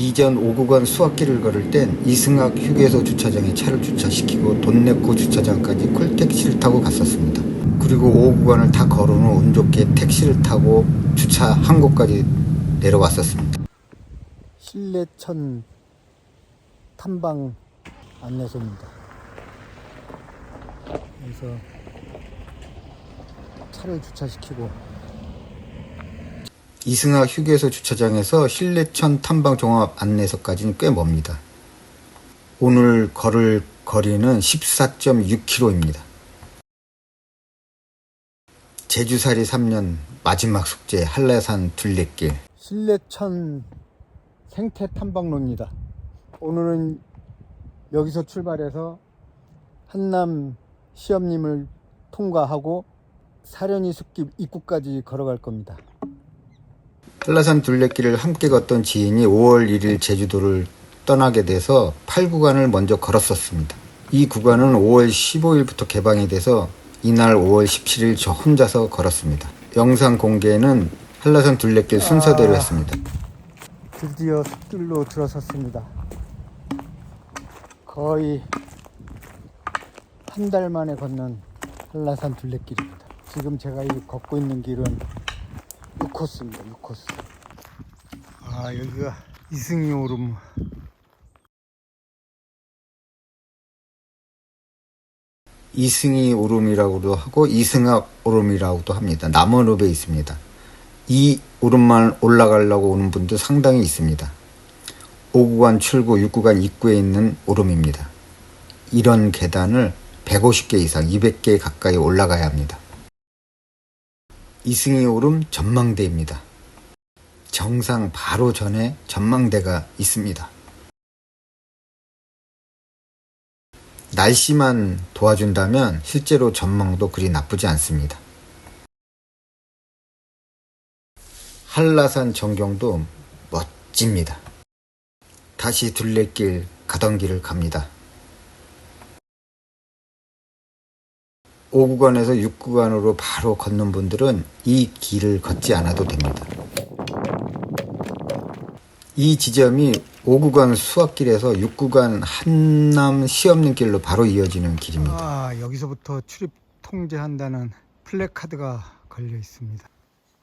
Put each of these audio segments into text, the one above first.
이전 5구간 수학길을 걸을 땐 이승학 휴게소 주차장에 차를 주차시키고 돈 내고 주차장까지 콜택시를 타고 갔었습니다. 그리고 5구간을 다 걸은 후 운 좋게 택시를 타고 주차 한 곳까지 내려왔었습니다. 신례천 탐방 안내소입니다. 그래서 차를 주차시키고 이승학 휴게소 주차장에서 신례천 탐방 종합 안내소까지는 꽤 멉니다. 오늘 걸을 거리는 14.6km입니다. 제주살이 3년 마지막 숙제 한라산 둘레길. 신례천 생태 탐방로입니다. 오늘은 여기서 출발해서 한남 시험림을 통과하고 사려니 숲길 입구까지 걸어갈 겁니다. 한라산 둘레길을 함께 걷던 지인이 5월 1일 제주도를 떠나게 돼서 8구간을 먼저 걸었었습니다. 이 구간은 5월 15일부터 개방이 돼서 이날 5월 17일 저 혼자서 걸었습니다. 영상 공개는 한라산 둘레길 순서대로 했습니다. 드디어 숲길로 들어섰습니다. 거의 한 달 만에 걷는 한라산 둘레길입니다. 지금 제가 걷고 있는 길은 6코스입니다. 6코스. 여기가 이승이 오름. 이승이 오름이라고도 하고 이승학 오름이라고도 합니다. 남원읍에 있습니다. 이 오름만 올라가려고 오는 분도 상당히 있습니다. 5구간 출구, 6구간 입구에 있는 오름입니다. 이런 계단을 150개 이상, 200개 가까이 올라가야 합니다. 이승이 오름 전망대입니다. 정상 바로 전에 전망대가 있습니다. 날씨만 도와준다면 실제로 전망도 그리 나쁘지 않습니다. 한라산 전경도 멋집니다. 다시 둘레길 가던 길을 갑니다. 5구간에서 6구간으로 바로 걷는 분들은 이 길을 걷지 않아도 됩니다. 이 지점이 5구간 수학길에서 6구간 한남 시험림길로 바로 이어지는 길입니다. 여기서부터 출입 통제한다는 플래카드가 걸려 있습니다.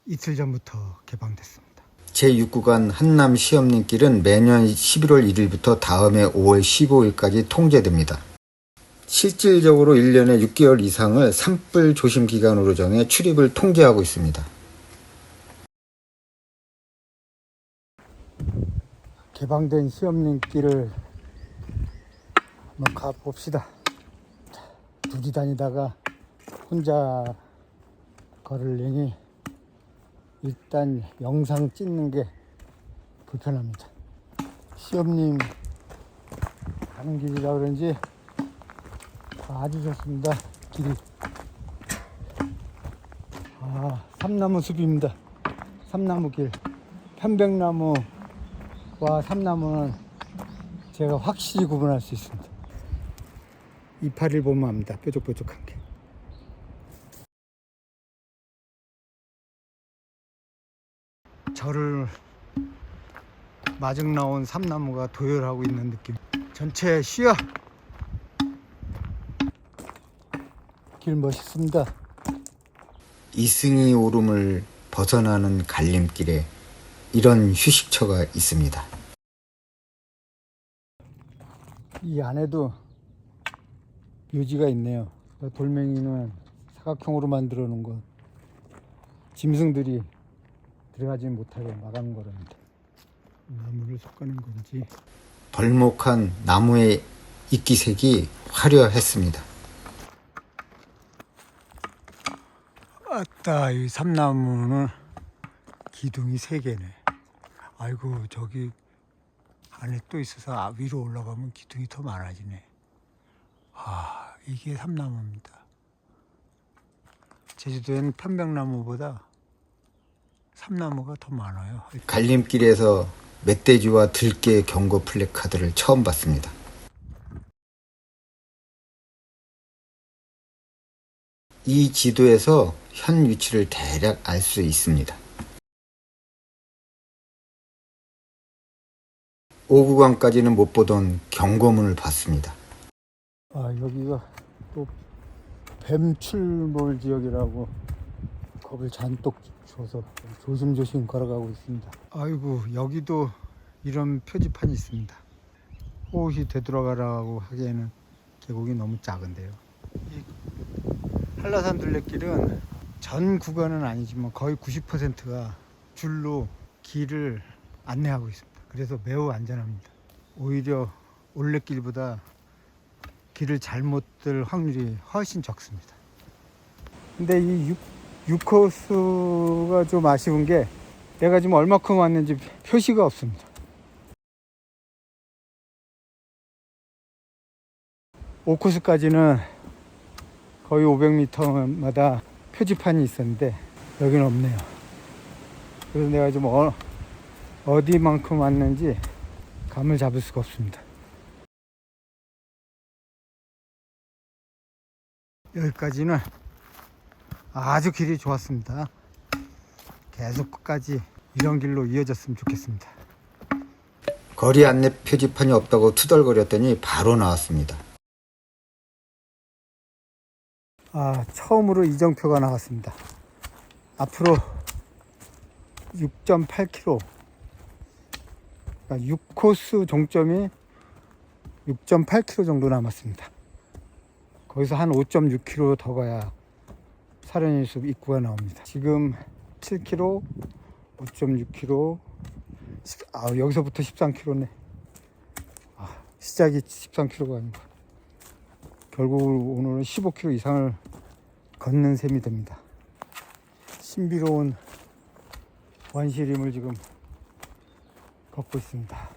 이틀 전부터 개방됐습니다. 제6구간 한남 시험림길은 매년 11월 1일부터 다음해 5월 15일까지 통제됩니다. 실질적으로 1년에 6개월 이상을 산불 조심 기간으로 정해 출입을 통제하고 있습니다. 개방된 시험림길을 한번 가봅시다. 둘이 다니다가 혼자 걸으려니 일단 영상 찍는 게 불편합니다. 시험림 가는 길이라 그런지 아주 좋습니다. 길이. 삼나무 숲입니다. 삼나무 길. 편백나무와 삼나무는 제가 확실히 구분할 수 있습니다. 이파리를 보면 압니다. 뾰족뾰족한 게. 저를 마중 나온 삼나무가 도열하고 있는 느낌. 전체 쉬어. 길 멋있습니다. 이승이 오름을 벗어나는 갈림길에 이런 휴식처가 있습니다. 이 안에도 묘지가 있네요. 돌멩이는 사각형으로 만들어 놓은 것. 짐승들이 들어가지 못하게 막은 거랍니다. 나무를 섞어낸 건지. 벌목한 나무의 잎기색이 화려했습니다. 아따, 이 삼나무는 기둥이 3개네. 아이고, 저기 안에 또 있어서 위로 올라가면 기둥이 더 많아지네. 이게 삼나무입니다. 제주도에는 편백나무보다 삼나무가 더 많아요. 갈림길에서 멧돼지와 들개 경고 플래카드를 처음 봤습니다. 이 지도에서 현 위치를 대략 알 수 있습니다. 오구간까지는 못 보던 경고문을 봤습니다. 아, 여기가 또 뱀출몰 지역이라고 겁을 잔뜩 줘서 조심조심 걸어가고 있습니다. 아이고, 여기도 이런 표지판이 있습니다. 호흡이 되돌아가라고 하기에는 계곡이 너무 작은데요. 이 한라산 둘레길은 전 구간은 아니지만 거의 90%가 줄로 길을 안내하고 있습니다. 그래서 매우 안전합니다. 오히려 올레길보다 길을 잘못 들 확률이 훨씬 적습니다. 근데 이 6코스가 좀 아쉬운 게 내가 지금 얼마큼 왔는지 표시가 없습니다. 5코스까지는 거의 500m마다 표지판이 있었는데 여기는 없네요. 그래서 내가 좀 어디만큼 왔는지 감을 잡을 수가 없습니다. 여기까지는 아주 길이 좋았습니다. 계속 끝까지 이런 길로 이어졌으면 좋겠습니다. 거리 안내 표지판이 없다고 투덜거렸더니 바로 나왔습니다. 아, 처음으로 이정표가 나왔습니다. 앞으로 6.8km, 그러니까 6코스 종점이 6.8km 정도 남았습니다. 거기서 한 5.6km 더 가야 사려니숲 입구가 나옵니다. 지금 7km, 5.6km, 여기서부터 13km네. 시작이 13km가 아니고 결국 오늘은 15km 이상을 걷는 셈이 됩니다. 신비로운 원시림을 지금 걷고 있습니다.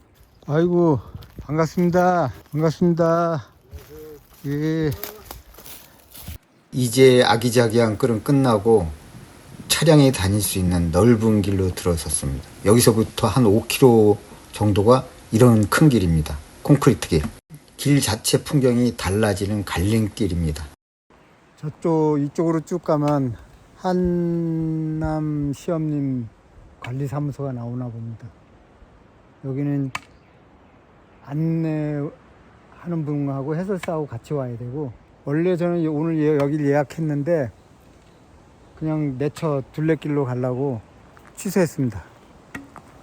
아이고, 반갑습니다. 반갑습니다. 예. 이제 아기자기한 끌은 끝나고 차량이 다닐 수 있는 넓은 길로 들어섰습니다. 여기서부터 한 5km 정도가 이런 큰 길입니다. 콘크리트 길. 길 자체 풍경이 달라지는 갈림길입니다. 이쪽으로 쭉 가면 한남 시험님 관리사무소가 나오나 봅니다. 여기는 안내하는 분하고 해설사하고 같이 와야 되고, 원래 저는 오늘 여기를 예약했는데 그냥 내쳐 둘레길로 가려고 취소했습니다.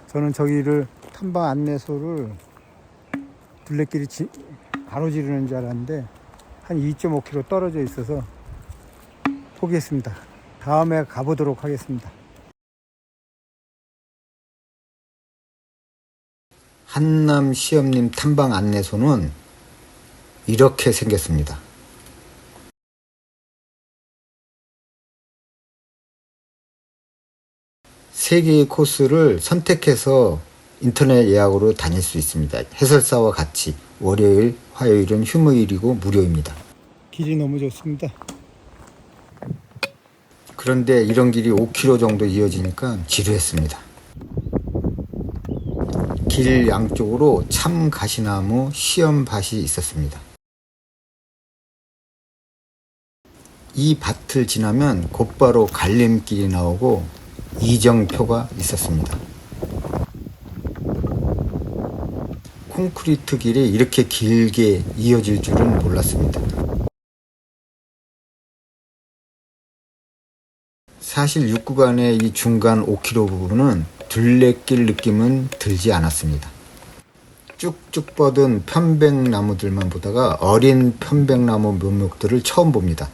저는 저기를 탐방 안내소를 둘레길이 가로지르는 줄 알았는데 한 2.5km 떨어져 있어서 포기했습니다. 다음에 가보도록 하겠습니다. 한남 시험님 탐방 안내소는 이렇게 생겼습니다. 세 개의 코스를 선택해서 인터넷 예약으로 다닐 수 있습니다. 해설사와 같이 월요일, 화요일은 휴무일이고 무료입니다. 길이 너무 좋습니다. 그런데 이런 길이 5km 정도 이어지니까 지루했습니다. 길 양쪽으로 참가시나무 시험밭이 있었습니다. 이 밭을 지나면 곧바로 갈림길이 나오고 이정표가 있었습니다. 콘크리트 길이 이렇게 길게 이어질 줄은 몰랐습니다. 사실 6구간의 이 중간 5km 부분은 둘레길 느낌은 들지 않았습니다. 쭉쭉 뻗은 편백나무들만 보다가 어린 편백나무 묘목들을 처음 봅니다.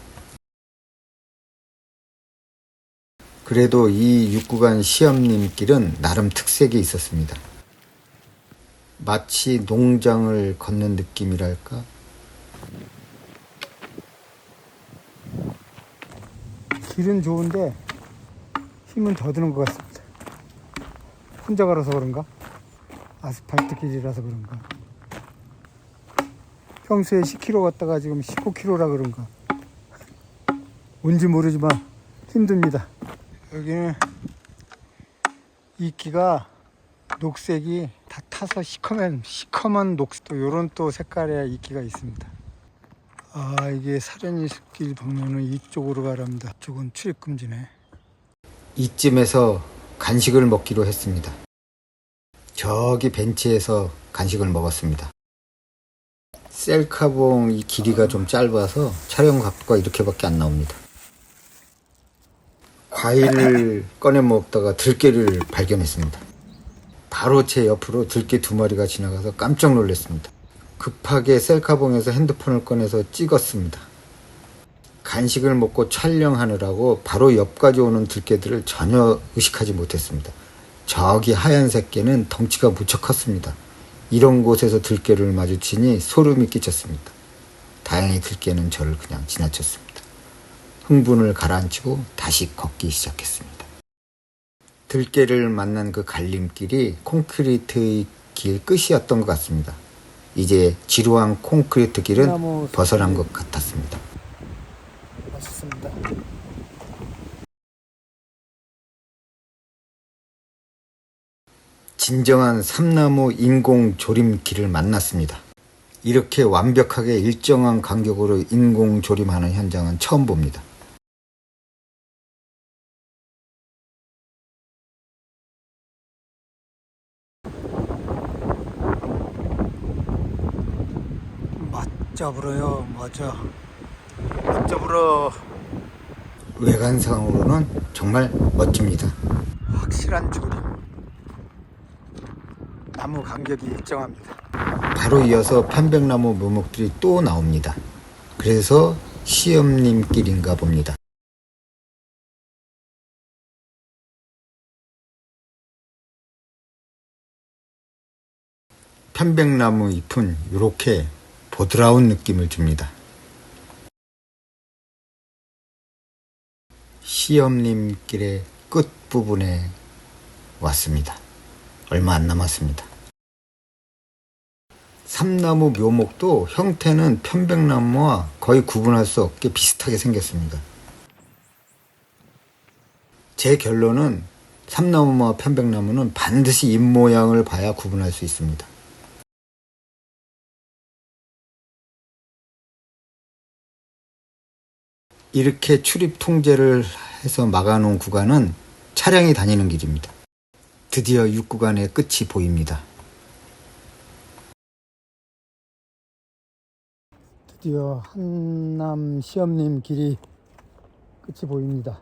그래도 이 6구간 시험님 길은 나름 특색이 있었습니다. 마치 농장을 걷는 느낌이랄까? 길은 좋은데 힘은 더 드는 것 같습니다. 혼자 걸어서 그런가? 아스팔트 길이라서 그런가? 평소에 10km 걷다가 지금 15km라 그런가? 뭔지 모르지만 힘듭니다. 여기는 이끼가 녹색이 다 타서 시커먼 녹색, 또 요런 또 색깔의 이끼가 있습니다. 아, 이게 사려니 숲길 방면은 이쪽으로 가랍니다. 이쪽은 출입금지네. 이쯤에서 간식을 먹기로 했습니다. 저기 벤치에서 간식을 먹었습니다. 셀카봉 이 길이가 좀 짧아서 촬영 각도가 이렇게밖에 안 나옵니다. 과일을 꺼내 먹다가 들깨를 발견했습니다. 바로 제 옆으로 들깨 2마리가 지나가서 깜짝 놀랐습니다. 급하게 셀카봉에서 핸드폰을 꺼내서 찍었습니다. 간식을 먹고 촬영하느라고 바로 옆까지 오는 들깨들을 전혀 의식하지 못했습니다. 저기 하얀색 개는 덩치가 무척 컸습니다. 이런 곳에서 들깨를 마주치니 소름이 끼쳤습니다. 다행히 들깨는 저를 그냥 지나쳤습니다. 흥분을 가라앉히고 다시 걷기 시작했습니다. 들깨를 만난 그 갈림길이 콘크리트의 길 끝이었던 것 같습니다. 이제 지루한 콘크리트 길은 벗어난 것 같았습니다. 맛있습니다. 진정한 삼나무 인공 조림길을 만났습니다. 이렇게 완벽하게 일정한 간격으로 인공 조림하는 현장은 처음 봅니다. 맛 잡으러요. 맞아. 맛 잡으러. 외관상으로는 정말 멋집니다. 확실한 조림. 나무 간격이 일정합니다. 바로 이어서 편백나무 묘목들이 또 나옵니다. 그래서 시험님길인가 봅니다. 편백나무 잎은 이렇게 보드라운 느낌을 줍니다. 시험님길의 끝부분에 왔습니다. 얼마 안 남았습니다. 삼나무 묘목도 형태는 편백나무와 거의 구분할 수 없게 비슷하게 생겼습니다. 제 결론은 삼나무와 편백나무는 반드시 잎 모양을 봐야 구분할 수 있습니다. 이렇게 출입 통제를 해서 막아놓은 구간은 차량이 다니는 길입니다. 드디어 6구간의 끝이 보입니다. 드디어 한남 시험님 길이 끝이 보입니다.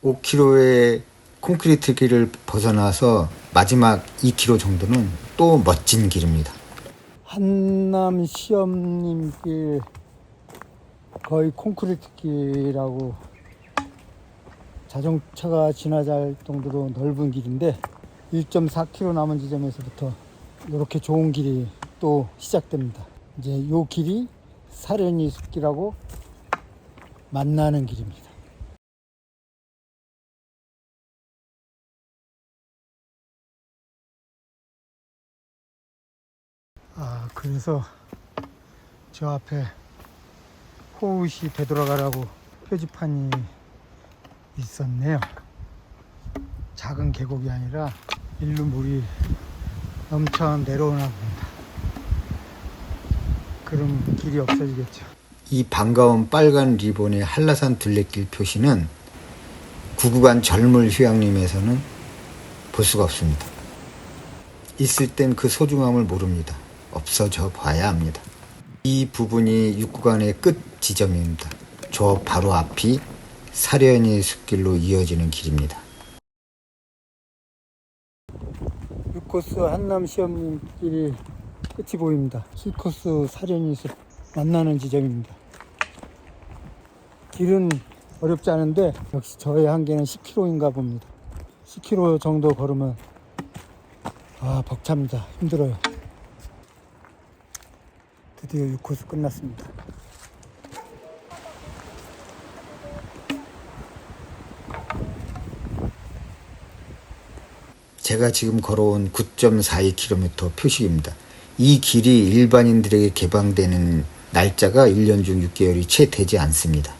5km의 콘크리트 길을 벗어나서 마지막 2km 정도는 또 멋진 길입니다. 한남 시험님 길 거의 콘크리트 길하고 자동차가 지나지 할 정도로 넓은 길인데 1.4km 남은 지점에서부터 이렇게 좋은 길이 또 시작됩니다. 이제 이 길이 사려니 숲길하고 만나는 길입니다. 그래서 저 앞에 호우시 되돌아가라고 표지판이 있었네요. 작은 계곡이 아니라 일로 물이 넘쳐 내려오나 봅니다. 그럼 길이 없어지겠죠. 이 반가운 빨간 리본의 한라산 둘레길 표시는 9구간 젊을 휴양림에서는 볼 수가 없습니다. 있을 땐 그 소중함을 모릅니다. 없어져 봐야 합니다. 이 부분이 6구간의 끝 지점입니다. 저 바로 앞이 사려니 숲길로 이어지는 길입니다. 6코스 한남 시험님 길이 끝이 보입니다. 7코스 사려니 숲 만나는 지점입니다. 길은 어렵지 않은데 역시 저의 한계는 10km인가 봅니다. 10km 정도 걸으면 벅찹니다. 힘들어요. 드디어 6코스 끝났습니다. 제가 지금 걸어온 9.42km 표식입니다. 이 길이 일반인들에게 개방되는 날짜가 1년 중 6개월이 채 되지 않습니다.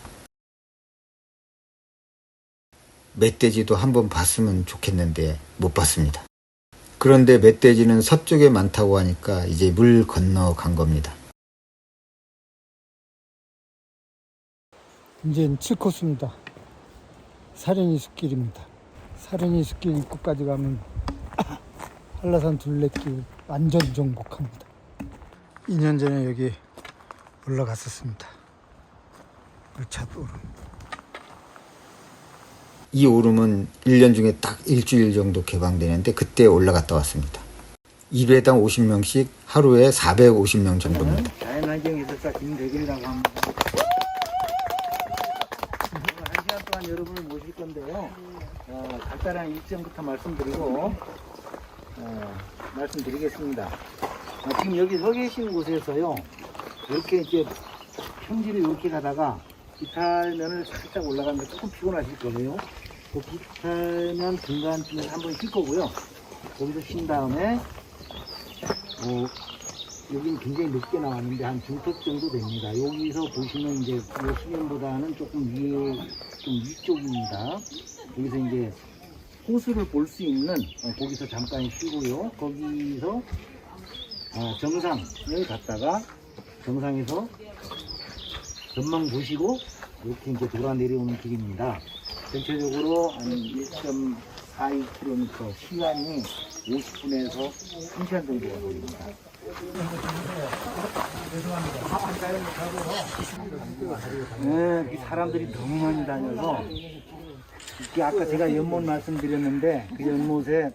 멧돼지도 한번 봤으면 좋겠는데 못 봤습니다. 그런데 멧돼지는 서쪽에 많다고 하니까 이제 물 건너간 겁니다. 이제는 7코스입니다. 사려니 숲길입니다. 사려니 숲길 입구까지 가면 한라산 둘레길 완전 정복합니다. 2년 전에 여기 올라갔었습니다. 울차 오름. 이 오름은 1년 중에 딱 일주일 정도 개방되는데 그때 올라갔다 왔습니다. 2배당 50명씩 하루에 450명 정도입니다. 자연환경 해설사 김대근이라고 합니다. 오늘 1시간 동안 여러분을 모실 건데요. 간단한 일정부터 말씀드리겠습니다. 지금 여기 서 계신 곳에서요. 이렇게 이제 평지를 이렇게 가다가 비탈면을 살짝 올라가면 조금 피곤하실 거예요. 그 비탈면 중간쯤에 한번 쉴 거고요. 거기서 쉰 다음에 여기는 굉장히 높게 나왔는데 한 중턱 정도 됩니다. 여기서 보시면 이제 이 수면보다는 조금 위에 좀 위쪽입니다. 여기서 이제 호수를 볼 수 있는 거기서 잠깐 쉬고요. 거기서 정상을 갔다가 정상에서 전망 보시고 이렇게 이제 돌아 내려오는 길입니다. 전체적으로 한 1.42km 시간이 50분에서 1시간 정도가 걸립니다. 네, 이 사람들이 너무 많이 다녀서 이게 아까 제가 연못 말씀드렸는데 그 연못에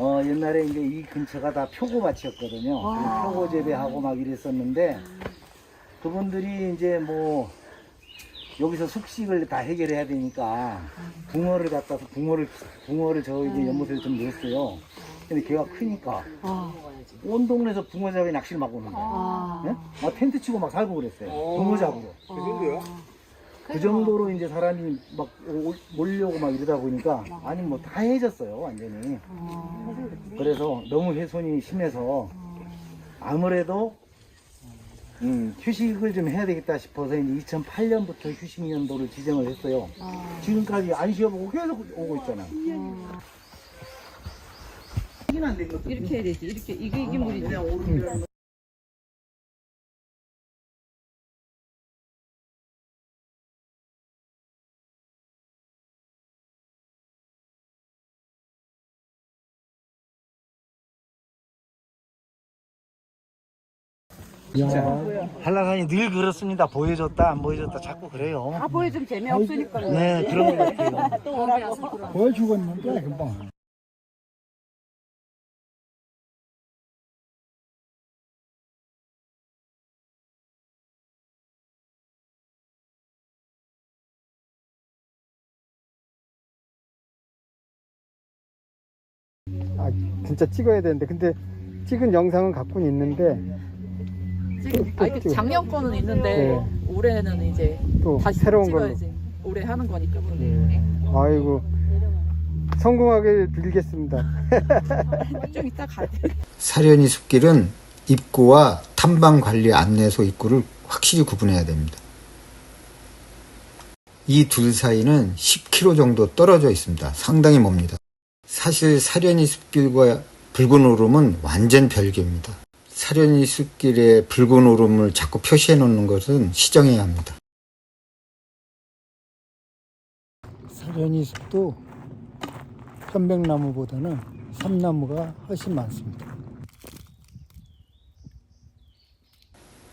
옛날에 이제 이 근처가 다 표고밭이었거든요. 표고 재배하고 막 이랬었는데 그분들이 이제 뭐 여기서 숙식을 다 해결해야 되니까 붕어를 갖다서 붕어를 저 이제 연못에 좀 넣었어요. 근데 걔가 크니까 온 동네에서 붕어 잡이 낚시를 막 오는 거예요. 네? 막 텐트 치고 막 살고 그랬어요. 붕어 잡으러. 그 정도요? 그 정도로 이제 사람이 막 몰려고 막 이러다 보니까 아니 뭐 다 해졌어요 완전히. 그래서 너무 훼손이 심해서 아무래도 휴식을 좀 해야 되겠다 싶어서 이제 2008년부터 휴식 연도를 지정을 했어요. 지금까지 안 쉬어보고 계속 오고 있잖아. 이렇게 해야 되지. 이렇게 이게 물이지. 한라산이 늘 그렇습니다. 보여줬다 안 보여줬다 자꾸 그래요. 다 보여주면 재미없으니까. 네 그런 것 같아요. 또 오라고. 보여주고 있는데 금방. 아 진짜 찍어야 되는데 근데 찍은 영상은 갖고는 있는데 지금 이게 작년 거는 있는데 네. 올해는 이제 또 다시 새로운 걸로. 찍어야지. 올해 하는 거니까. 아이고 성공하길 빌겠습니다. 좀 이따 가야 돼. 사려니 숲길은 입구와 탐방 관리 안내소 입구를 확실히 구분해야 됩니다. 이 둘 사이는 10km 정도 떨어져 있습니다. 상당히 멉니다. 사실 사려니 숲길과 붉은 오름은 완전 별개입니다. 사려니 숲길에 붉은 오름을 자꾸 표시해 놓는 것은 시정해야 합니다. 사려니 숲도 편백나무보다는 삼나무가 훨씬 많습니다.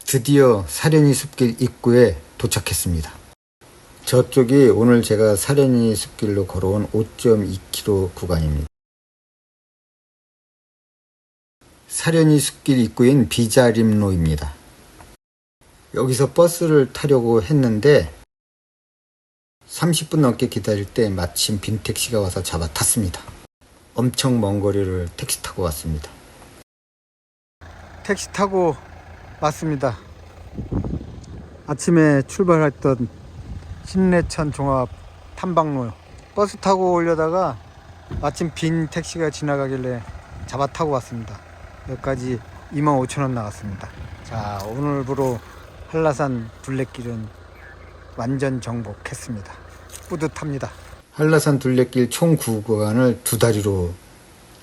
드디어 사려니 숲길 입구에 도착했습니다. 저쪽이 오늘 제가 사려니 숲길로 걸어온 5.2km 구간입니다. 사려니 숲길 입구인 비자림로입니다. 여기서 버스를 타려고 했는데 30분 넘게 기다릴 때 마침 빈 택시가 와서 잡아 탔습니다. 엄청 먼 거리를 택시 타고 왔습니다. 택시 타고 왔습니다. 아침에 출발했던 신내천 종합 탐방로 버스 타고 오려다가 마침 빈 택시가 지나가길래 잡아 타고 왔습니다. 여기까지 25,000원 나왔습니다. 자, 오늘부로 한라산 둘레길은 완전 정복했습니다. 뿌듯합니다. 한라산 둘레길 총 9구간을 두 다리로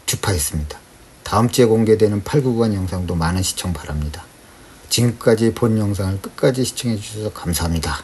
주파했습니다. 다음 주에 공개되는 8구간 영상도 많은 시청 바랍니다. 지금까지 본 영상을 끝까지 시청해 주셔서 감사합니다.